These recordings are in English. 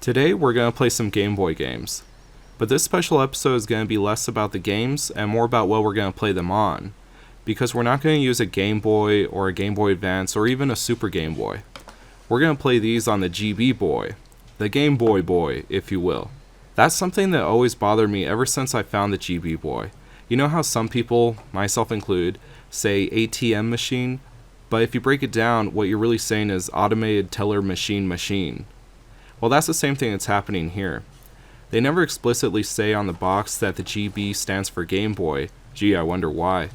Today we're going to play some Game Boy games, but this special episode is going to be less about the games and more about what we're going to play them on, because we're not going to use a Game Boy or a Game Boy Advance or even a Super Game Boy. We're going to play these on the GB Boy, the Game Boy Boy, if you will. That's something that always bothered me ever since I found the GB Boy. You know how some people, myself included, say ATM machine, but if you break it down, what you're really saying is automated teller machine. Well, that's the same thing that's happening here. They never explicitly say on the box that the GB stands for Game Boy. Gee, I wonder why.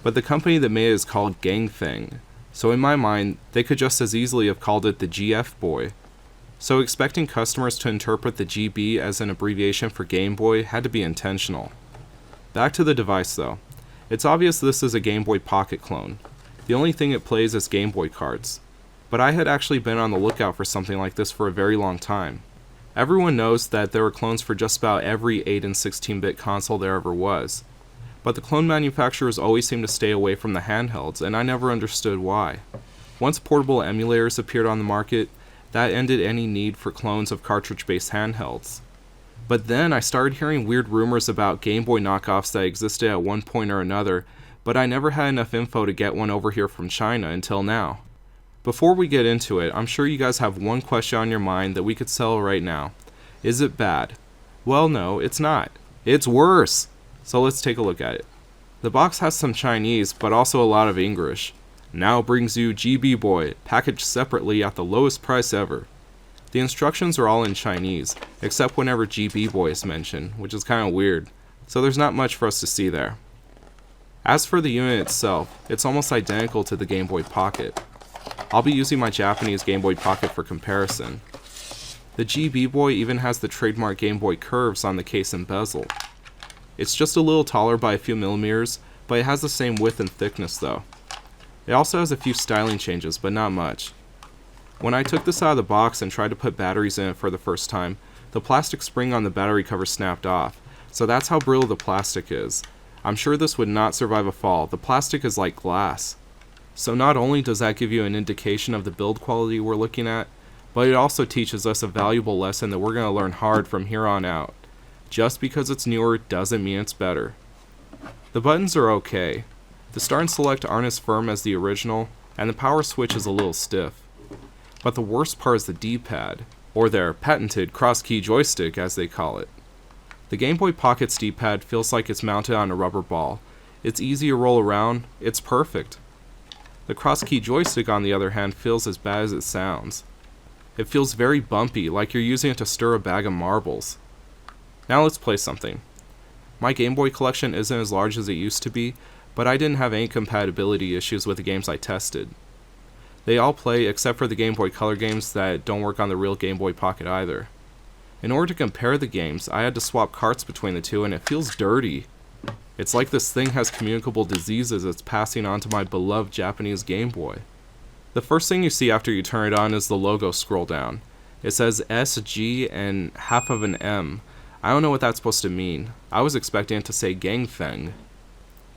But the company that made it is called Gang Thing. So in my mind, they could just as easily have called it the GF Boy. So expecting customers to interpret the GB as an abbreviation for Game Boy had to be intentional. Back to the device though. It's obvious this is a Game Boy Pocket clone. The only thing it plays is Game Boy cards. But I had actually been on the lookout for something like this for a very long time. Everyone knows that there were clones for just about every 8 and 16-bit console there ever was. But the clone manufacturers always seem to stay away from the handhelds, and I never understood why. Once portable emulators appeared on the market, that ended any need for clones of cartridge-based handhelds. But then I started hearing weird rumors about Game Boy knockoffs that existed at one point or another, but I never had enough info to get one over here from China until now. Before we get into it, I'm sure you guys have one question on your mind that we could settle right now. Is it bad? Well, no, it's not. It's worse! So let's take a look at it. The box has some Chinese, but also a lot of English. Now brings you GB Boy, packaged separately at the lowest price ever. The instructions are all in Chinese, except whenever GB Boy is mentioned, which is kinda weird, so there's not much for us to see there. As for the unit itself, it's almost identical to the Game Boy Pocket. I'll be using my Japanese Game Boy Pocket for comparison. The GB Boy even has the trademark Game Boy curves on the case and bezel. It's just a little taller by a few millimeters, but it has the same width and thickness though. It also has a few styling changes, but not much. When I took this out of the box and tried to put batteries in it for the first time, the plastic spring on the battery cover snapped off, so that's how brittle the plastic is. I'm sure this would not survive a fall. The plastic is like glass. So not only does that give you an indication of the build quality we're looking at, but it also teaches us a valuable lesson that we're going to learn hard from here on out. Just because it's newer doesn't mean it's better. The buttons are okay. The start and select aren't as firm as the original, and the power switch is a little stiff. But the worst part is the D-pad, or their patented cross-key joystick as they call it. The Game Boy Pocket's D-pad feels like it's mounted on a rubber ball. It's easy to roll around, it's perfect. The cross-key joystick, on the other hand, feels as bad as it sounds. It feels very bumpy, like you're using it to stir a bag of marbles. Now let's play something. My Game Boy collection isn't as large as it used to be, but I didn't have any compatibility issues with the games I tested. They all play except for the Game Boy Color games that don't work on the real Game Boy Pocket either. In order to compare the games, I had to swap carts between the two, and it feels dirty. It's like this thing has communicable diseases it's passing on to my beloved Japanese Game Boy. The first thing you see after you turn it on is the logo scroll down. It says SG and half of an M. I don't know what that's supposed to mean. I was expecting it to say Gang Thing.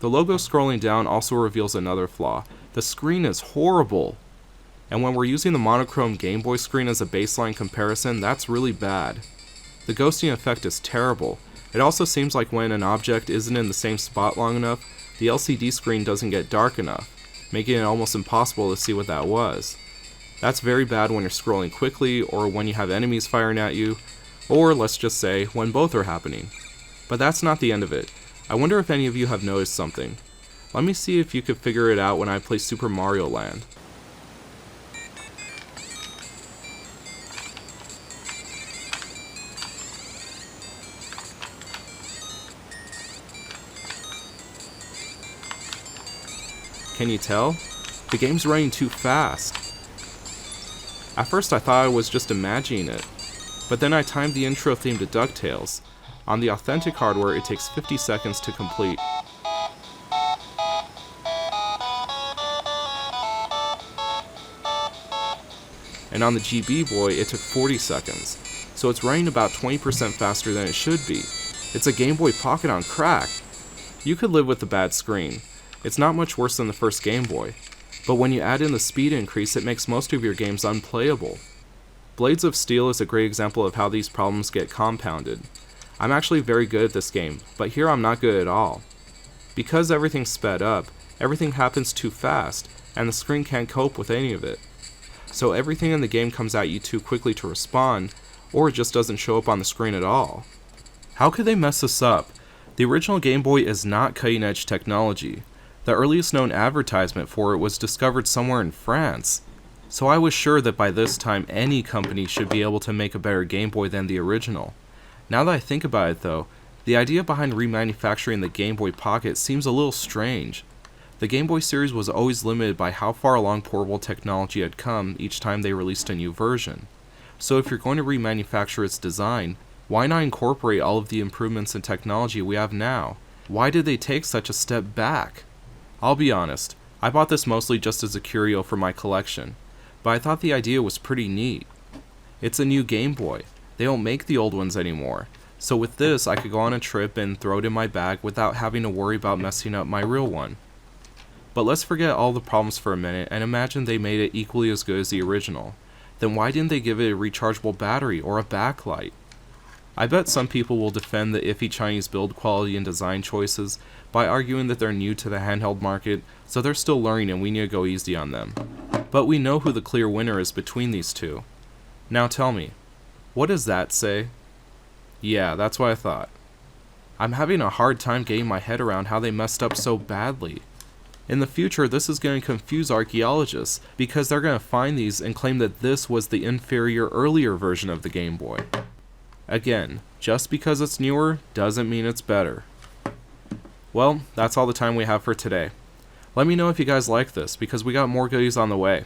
The logo scrolling down also reveals another flaw. The screen is horrible. And when we're using the monochrome Game Boy screen as a baseline comparison, that's really bad. The ghosting effect is terrible. It also seems like when an object isn't in the same spot long enough, the LCD screen doesn't get dark enough, making it almost impossible to see what that was. That's very bad when you're scrolling quickly, or when you have enemies firing at you, or let's just say, when both are happening. But that's not the end of it. I wonder if any of you have noticed something. Let me see if you could figure it out when I play Super Mario Land. Can you tell? The game's running too fast. At first I thought I was just imagining it, but then I timed the intro theme to DuckTales. On the authentic hardware, it takes 50 seconds to complete. And on the GB Boy, it took 40 seconds, so it's running about 20% faster than it should be. It's a Game Boy Pocket on crack. You could live with the bad screen. It's not much worse than the first Game Boy, but when you add in the speed increase, it makes most of your games unplayable. Blades of Steel is a great example of how these problems get compounded. I'm actually very good at this game, but here I'm not good at all. Because everything's sped up, everything happens too fast, and the screen can't cope with any of it. So everything in the game comes at you too quickly to respond, or it just doesn't show up on the screen at all. How could they mess this up? The original Game Boy is not cutting-edge technology. The earliest known advertisement for it was discovered somewhere in France. So I was sure that by this time any company should be able to make a better Game Boy than the original. Now that I think about it though, the idea behind remanufacturing the Game Boy Pocket seems a little strange. The Game Boy series was always limited by how far along portable technology had come each time they released a new version. So if you're going to remanufacture its design, why not incorporate all of the improvements in technology we have now? Why did they take such a step back? I'll be honest, I bought this mostly just as a curio for my collection, but I thought the idea was pretty neat. It's a new Game Boy. They don't make the old ones anymore, so with this I could go on a trip and throw it in my bag without having to worry about messing up my real one. But let's forget all the problems for a minute and imagine they made it equally as good as the original. Then why didn't they give it a rechargeable battery or a backlight? I bet some people will defend the iffy Chinese build quality and design choices by arguing that they're new to the handheld market, so they're still learning and we need to go easy on them. But we know who the clear winner is between these two. Now tell me, what does that say? Yeah, that's what I thought. I'm having a hard time getting my head around how they messed up so badly. In the future, this is going to confuse archaeologists, because they're going to find these and claim that this was the inferior earlier version of the Game Boy. Again, just because it's newer doesn't mean it's better. Well, that's all the time we have for today. Let me know if you guys like this, because we got more goodies on the way.